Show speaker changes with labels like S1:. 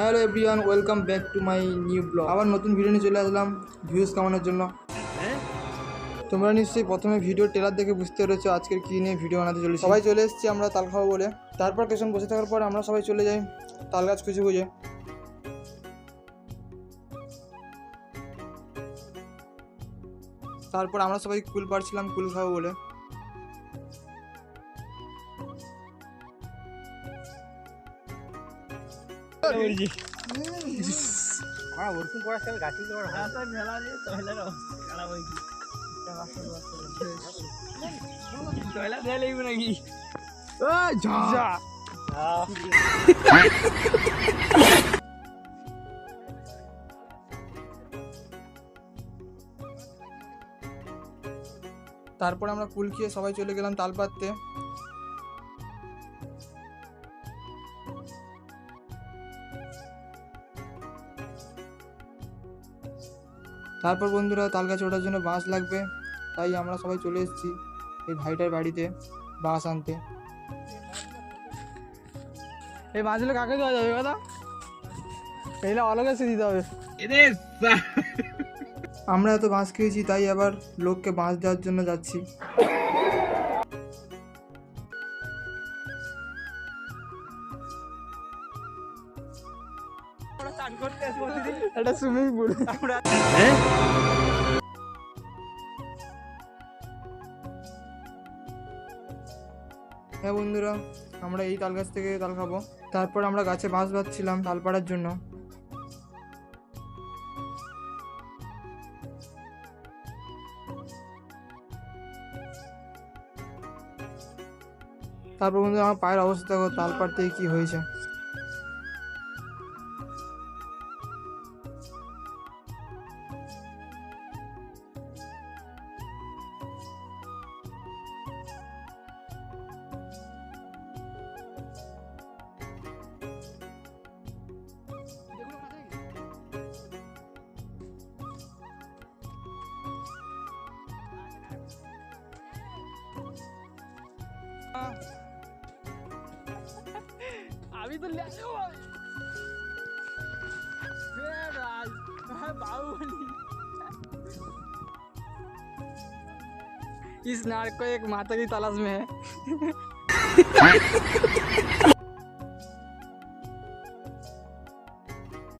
S1: Hello everyone, welcome back to my new blog. আবার নতুন video নিয়ে চলে আসলাম ভিউজ কামানোর জন্য। তোমরা নিশ্চয়ই প্রথমে ভিডিও ট্রেলার দেখে বুঝতে পেরেছো আজকের কী নিয়ে ভিডিও বানাতে চলেছি। সবাই চলে এসেছি আমরা তাল খাবো বলে। তারপর কিছুক্ষণ বসে থাকার পর আমরা সবাই চলে যাই তাল গাছ খুঁজে খুঁজে। তারপর আমরা সবাই কুল পাড়ছিলাম কুল খাবো বলে। তারপর আমরা কুল খেয়ে সবাই চলে গেলাম তাল পাড়তে। তারপর বন্ধুরা তাল গাছে ওঠার জন্য বাঁশ লাগবে, তাই আমরা সবাই চলে এসেছি এই ভাইটার বাড়িতে বাঁশ আনতে। এই বাঁশগুলো কাকে দেওয়া যাবে কথা? এইটা অলগে সে দিতে হবে। আমরা এত বাঁশ খেয়েছি তাই আবার লোককে বাঁশ দেওয়ার জন্য যাচ্ছি। এটা সুইমিং পুল। হ্যাঁ বন্ধুরা, আমরা এই তাল গাছ থেকে তাল খাবো। তারপর আমরা গাছে বাঁশ বাঁধছিলাম তাল পাড়ার জন্য। তারপর বন্ধুরা আমার পায়ের অবস্থা দেখো, তাল পাড়তে কি হয়েছে। अभी तो ले बाहुबली। इस नार को एक माता की तलाश में है।